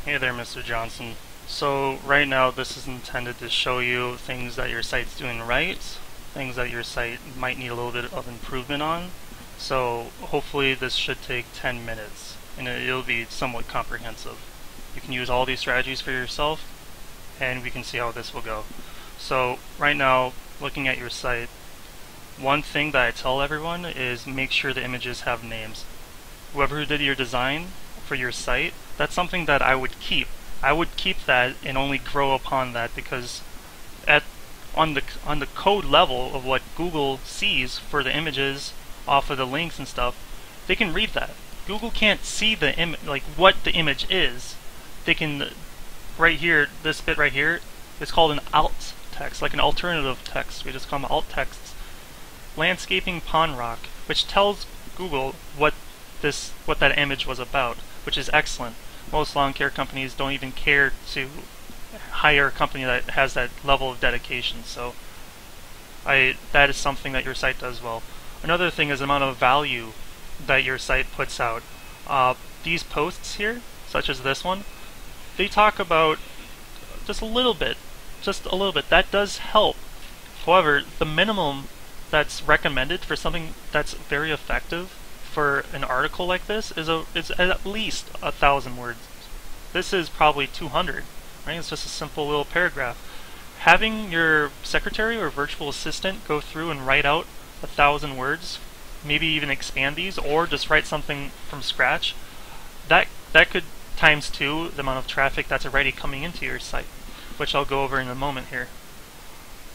Hey there, Mr. Johnson. So right now this is intended to show you things that your site's doing right, things that your site might need a little bit of improvement on. So hopefully this should take 10 minutes and it'll be somewhat comprehensive. You can use all these strategies for yourself and we can see how this will go. So right now, looking at your site, one thing that I tell everyone is make sure the images have names. Whoever did your design for your site, that's something that I would keep. I would keep that and only grow upon that because on the code level of what Google sees for the images off of the links and stuff, they can read that. Google can't see the like what the image is. They can right here, this bit right here is called an alt text, like an alternative text. We just call them alt texts. Landscaping pond rock, which tells Google what that image was about, which is excellent. Most lawn care companies don't even care to hire a company that has that level of dedication. So that is something that your site does well. Another thing is the amount of value that your site puts out. These posts here, such as this one, they talk about just a little bit. That does help. However, the minimum that's recommended for something that's very effective for an article like this is at least 1,000 words. This is probably 200, right? It's just a simple little paragraph. Having your secretary or virtual assistant go through and write out 1,000 words, maybe even expand these, or just write something from scratch, that could times 2 the amount of traffic that's already coming into your site, which I'll go over in a moment here.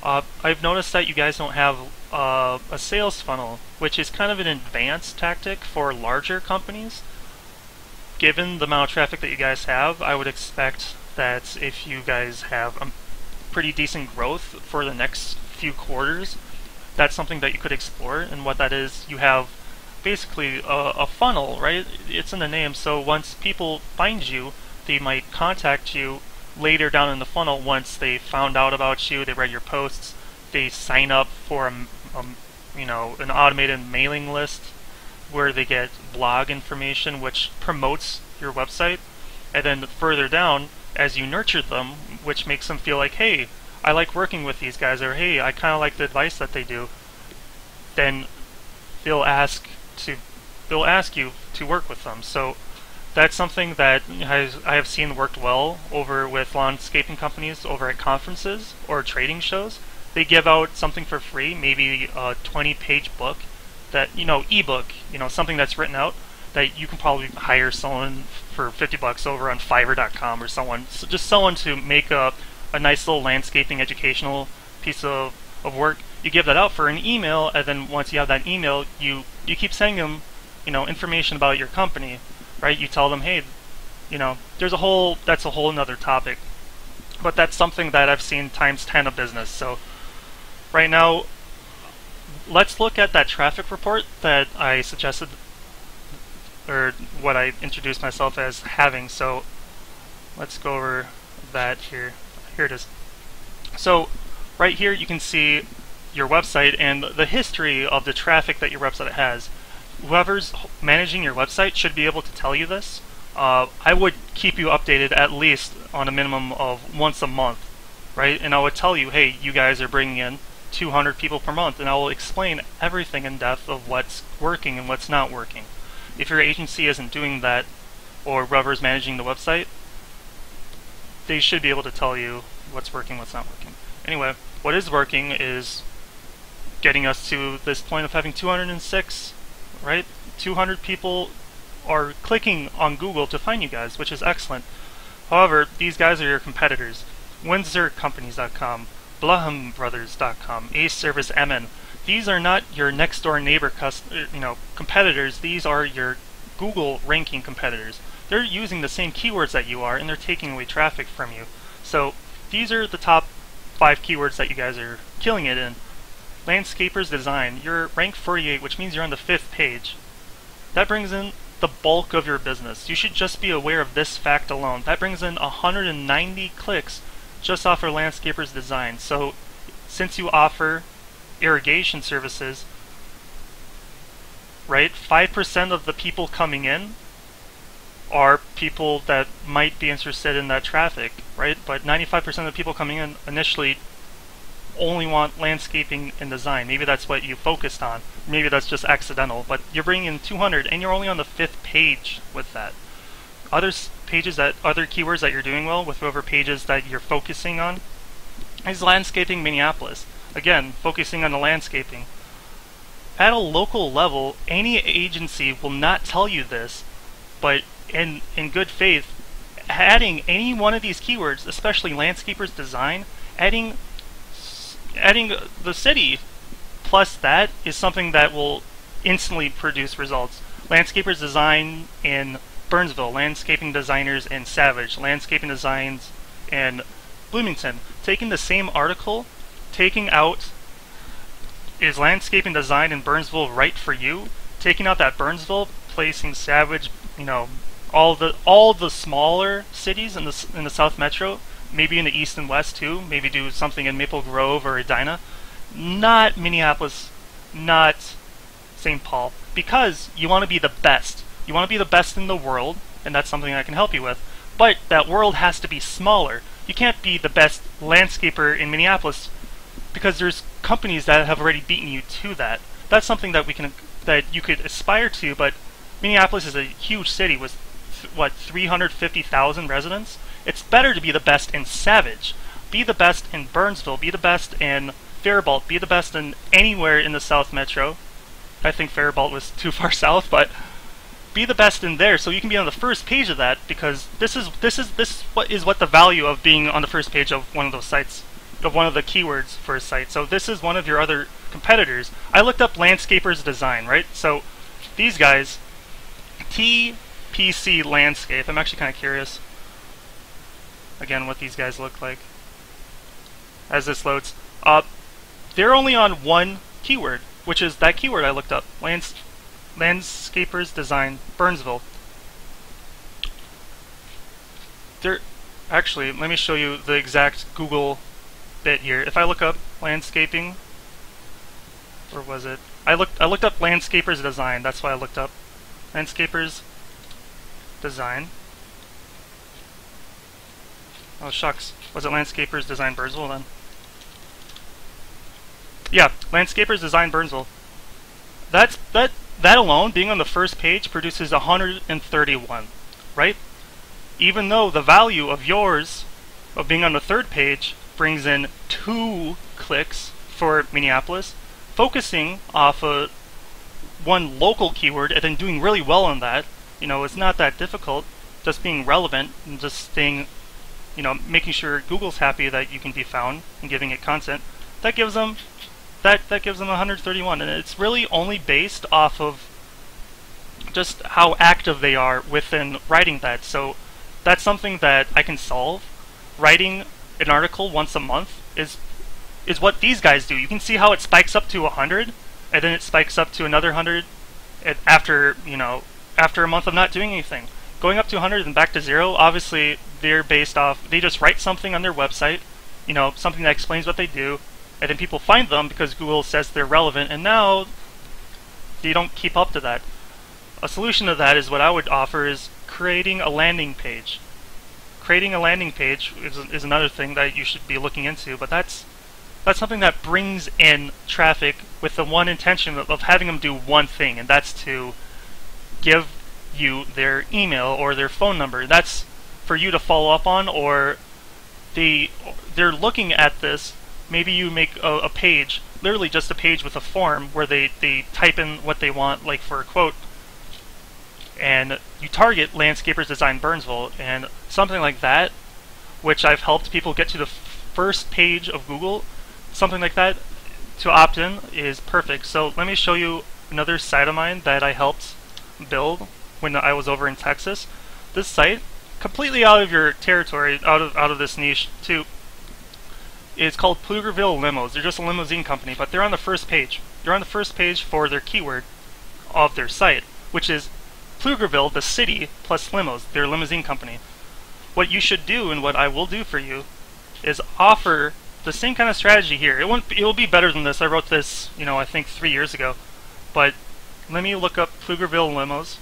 I've noticed that you guys don't have a sales funnel, which is kind of an advanced tactic for larger companies. Given the amount of traffic that you guys have, I would expect that if you guys have a pretty decent growth for the next few quarters, that's something that you could explore. And what that is, you have basically a funnel, right? It's in the name, so once people find you, they might contact you later down in the funnel. Once they found out about you, they read your posts, they sign up for an automated mailing list where they get blog information which promotes your website, and then further down, as you nurture them, which makes them feel like, hey, I like working with these guys, or hey, I kind of like the advice that they do, then they'll ask you to work with them. So that's something that I have seen worked well over with landscaping companies over at conferences or trading shows. They give out something for free, maybe a 20-page book, that ebook, something that's written out that you can probably hire someone for $50 over on Fiverr.com or just someone to make a nice little landscaping educational piece of work. You give that out for an email, and then once you have that email, you keep sending them information about your company. Right? You tell them, hey, that's a whole another topic. But that's something that I've seen times 10 of business. So right now, let's look at that traffic report that I suggested, or what I introduced myself as having. So let's go over that here. Here it is. So right here you can see your website and the history of the traffic that your website has. Whoever's managing your website should be able to tell you this. I would keep you updated at least on a minimum of once a month, right? And I would tell you, hey, you guys are bringing in 200 people per month, and I will explain everything in depth of what's working and what's not working. If your agency isn't doing that, or whoever's managing the website, they should be able to tell you what's working, what's not working. Anyway, what is working is getting us to this point of having 206, right? 200 people are clicking on Google to find you guys, which is excellent. However, these guys are your competitors. WindsorCompanies.com, BlahamBrothers.com, Ace Service MN. These are not your next door neighbor competitors. These are your Google ranking competitors. They're using the same keywords that you are, and they're taking away traffic from you. So these are the top 5 keywords that you guys are killing it in. Landscapers design, you're rank 48, which means you're on the 5th page. That brings in the bulk of your business. You should just be aware of this fact alone. That brings in 190 clicks just off our landscapers design. So since you offer irrigation services, right, 5% of the people coming in are people that might be interested in that traffic, right? But 95% of the people coming in initially only want landscaping and design. Maybe that's what you focused on. Maybe that's just accidental, but you're bringing in 200 and you're only on the 5th page with that. Other keywords that you're doing well with whoever pages that you're focusing on is landscaping Minneapolis. Again, focusing on the landscaping. At a local level, any agency will not tell you this, but in good faith, adding any one of these keywords, especially landscapers design, adding the city plus that is something that will instantly produce results. Landscapers design in Burnsville, landscaping designers in Savage, landscaping designs in Bloomington. Taking the same article, taking out is landscaping design in Burnsville right for you, taking out that Burnsville, placing Savage, all the smaller cities in the South Metro, maybe in the East and West too, maybe do something in Maple Grove or Edina, not Minneapolis, not St. Paul, because you want to be the best. You want to be the best in the world, and that's something I can help you with. But that world has to be smaller. You can't be the best landscaper in Minneapolis because there's companies that have already beaten you to that. That's something that you could aspire to, but Minneapolis is a huge city with 350,000 residents. It's better to be the best in Savage, be the best in Burnsville, be the best in Faribault, be the best in anywhere in the South Metro. I think Faribault was too far south, but be the best in there so you can be on the first page of that, because this is what the value of being on the first page of one of those sites, of one of the keywords for a site. So this is one of your other competitors. I looked up landscapers design, right? So these guys, TPC landscape. I'm actually kind of curious again what these guys look like as this loads. They're only on one keyword, which is that keyword I looked up, landscapers design Burnsville. Actually, let me show you the exact Google bit here. If I look up landscaping, or was it? I looked up landscapers design. That's why I looked up landscapers design. Oh shucks, was it landscapers design Burnsville then? Yeah, landscapers design Burnsville. That alone, being on the first page, produces 131, right? Even though the value of yours, of being on the third page, brings in 2 clicks for Minneapolis, focusing off of one local keyword and then doing really well on that, it's not that difficult. Just being relevant and just staying, making sure Google's happy that you can be found and giving it content, that gives them 131, and it's really only based off of just how active they are within writing that. So that's something that I can solve. Writing an article once a month is what these guys do. You can see how it spikes up to 100, and then it spikes up to another 100 after a month of not doing anything. Going up to 100 and back to 0, obviously they're based off, they just write something on their website, something that explains what they do, and then people find them because Google says they're relevant, and now they don't keep up to that. A solution to that is what I would offer is creating a landing page. Creating a landing page is another thing that you should be looking into, but that's something that brings in traffic with the one intention of having them do one thing, and that's to give you their email or their phone number. That's for you to follow up on, or they're looking at this. Maybe you make a page, literally just a page with a form where they type in what they want, like for a quote, and you target landscapers design Burnsville, and something like that, which I've helped people get to the first page of Google, something like that to opt in is perfect. So let me show you another site of mine that I helped build when I was over in Texas. This site, completely out of your territory, out of this niche too, is called Pflugerville Limos. They're just a limousine company, but they're on the first page. They're on the first page for their keyword of their site, which is Pflugerville, the city, plus limos. They're a limousine company. What you should do, and what I will do for you, is offer the same kind of strategy here. It will be better than this. I wrote this, I think 3 years ago. But let me look up Pflugerville Limos.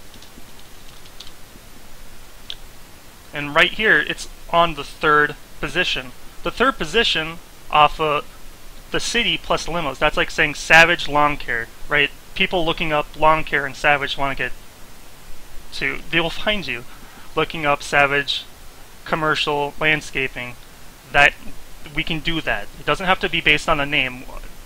And right here, it's on the third position. The third position off of the city plus limos. That's like saying Savage Lawn Care, right? People looking up lawn care and Savage want to get to, they will find you looking up Savage commercial landscaping. That we can do that. It doesn't have to be based on a name.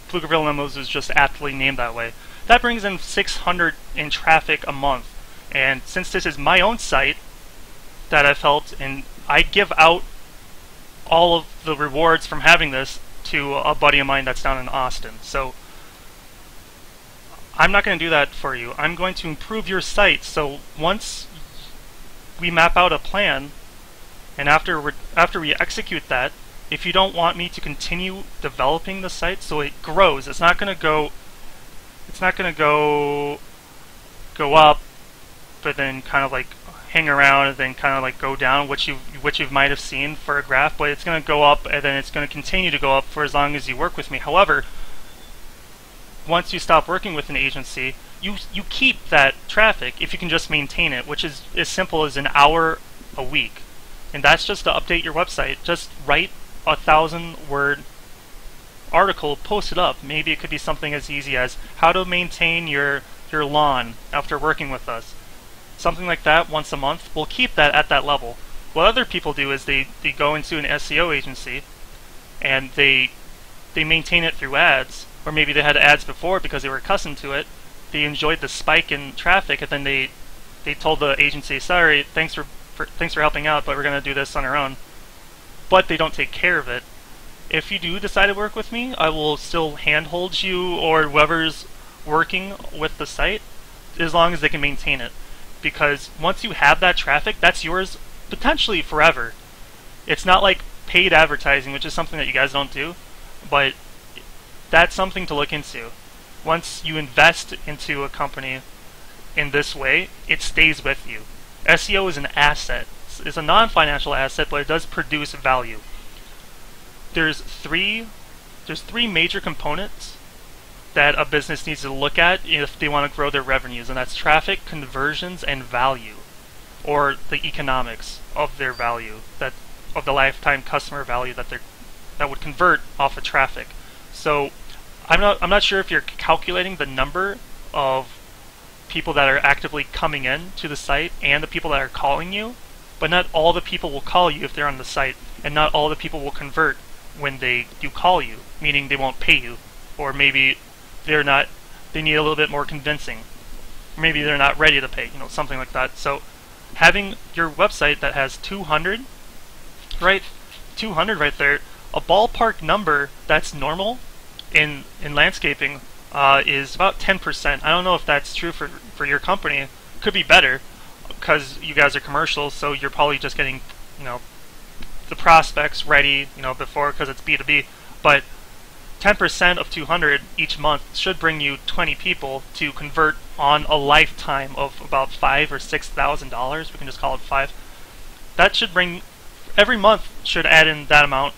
Pflugerville Limos is just aptly named that way. That brings in 600 in traffic a month. And since this is my own site that I've helped, and I give out all of the rewards from having this to a buddy of mine that's down in Austin. So I'm not going to do that for you. I'm going to improve your site. So once we map out a plan, and after we execute that, if you don't want me to continue developing the site so it grows, it's not going to go up, but then kind of like hang around and then kind of like go down, which you might have seen for a graph, but it's going to go up and then it's going to continue to go up for as long as you work with me. However, once you stop working with an agency, you keep that traffic if you can just maintain it, which is as simple as an hour a week. And that's just to update your website. Just write a 1,000-word article, post it up. Maybe it could be something as easy as how to maintain your lawn after working with us. Something like that once a month. We'll keep that at that level. What other people do is they go into an SEO agency and they maintain it through ads, or maybe they had ads before because they were accustomed to it. They enjoyed the spike in traffic, and then they told the agency, sorry, thanks for helping out, but we're going to do this on our own. But they don't take care of it. If you do decide to work with me, I will still handhold you or whoever's working with the site as long as they can maintain it. Because once you have that traffic, that's yours potentially forever. It's not like paid advertising, which is something that you guys don't do, but that's something to look into. Once you invest into a company in this way, it stays with you. SEO is an asset. It's a non-financial asset, but it does produce value. There's three major components that a business needs to look at if they want to grow their revenues, and that's traffic, conversions, and value, or the economics of their value, of the lifetime customer value that would convert off of traffic. So I'm not sure if you're calculating the number of people that are actively coming in to the site and the people that are calling you, but not all the people will call you if they're on the site, and not all the people will convert when they do call you, meaning they won't pay you, or maybe they need a little bit more convincing. Maybe they're not ready to pay, something like that. So having your website that has 200 right there, a ballpark number that's normal in landscaping is about 10%. I don't know if that's true for your company. Could be better because you guys are commercial, so you're probably just getting the prospects ready before, because it's B2B. But 10% of 200 each month should bring you 20 people to convert on a lifetime of about $5,000 or $6,000. We can just call it 5. That should bring, every month should add in that amount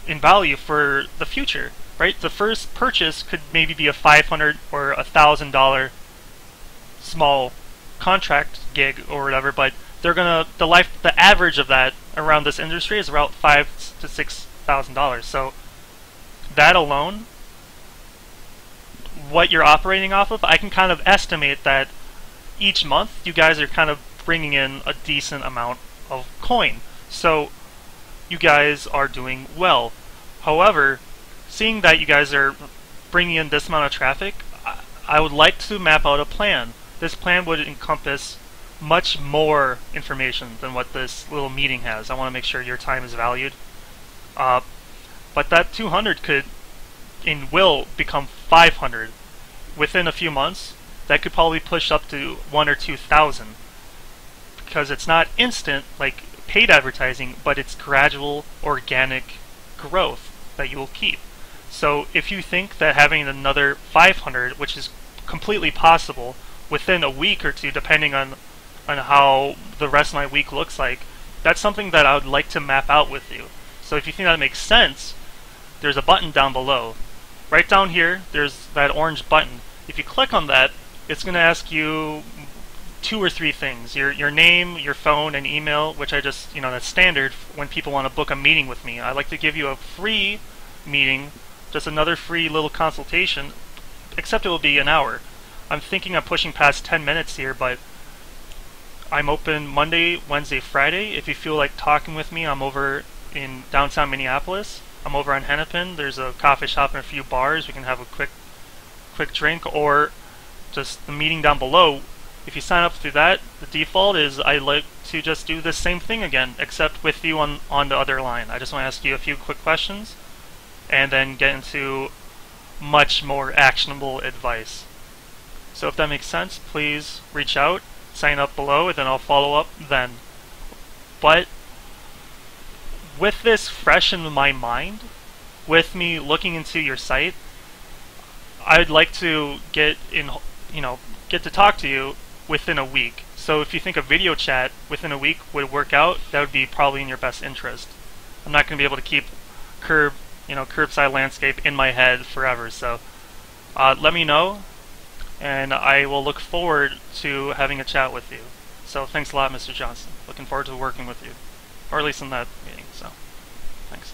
in value for the future, right? The first purchase could maybe be a $500 or $1,000 small contract gig or whatever, but the average of that around this industry is about $5,000 to $6,000. So that alone, what you're operating off of, I can kind of estimate that each month you guys are kind of bringing in a decent amount of coin. So you guys are doing well. However, seeing that you guys are bringing in this amount of traffic, I would like to map out a plan. This plan would encompass much more information than what this little meeting has. I want to make sure your time is valued. But that 200 could and will become 500 within a few months. That could probably push up to 1,000 or 2,000, because it's not instant like paid advertising, but it's gradual organic growth that you will keep. So if you think that having another 500, which is completely possible within a week or two, depending on how the rest of my week looks like, that's something that I would like to map out with you. So if you think that makes sense, there's a button down below. Right down here, there's that orange button. If you click on that, it's going to ask you 2 or 3 things: your name, your phone, and email, which I just, that's standard when people want to book a meeting with me. I like to give you a free meeting, just another free little consultation, except it will be an hour. I'm thinking I'm pushing past 10 minutes here, but I'm open Monday, Wednesday, Friday. If you feel like talking with me, I'm over in downtown Minneapolis. I'm over on Hennepin. There's a coffee shop and a few bars. We can have a quick drink, or just the meeting down below. If you sign up through that, the default is I like to just do the same thing again, except with you on the other line. I just want to ask you a few quick questions and then get into much more actionable advice. So if that makes sense, please reach out, sign up below, and then I'll follow up then. But with this fresh in my mind, with me looking into your site, I'd like to get to talk to you within a week. So if you think a video chat within a week would work out, that would be probably in your best interest. I'm not going to be able to keep curbside landscape in my head forever. So let me know, and I will look forward to having a chat with you. So thanks a lot, Mr. Johnson. Looking forward to working with you, or at least in that meeting. So thanks.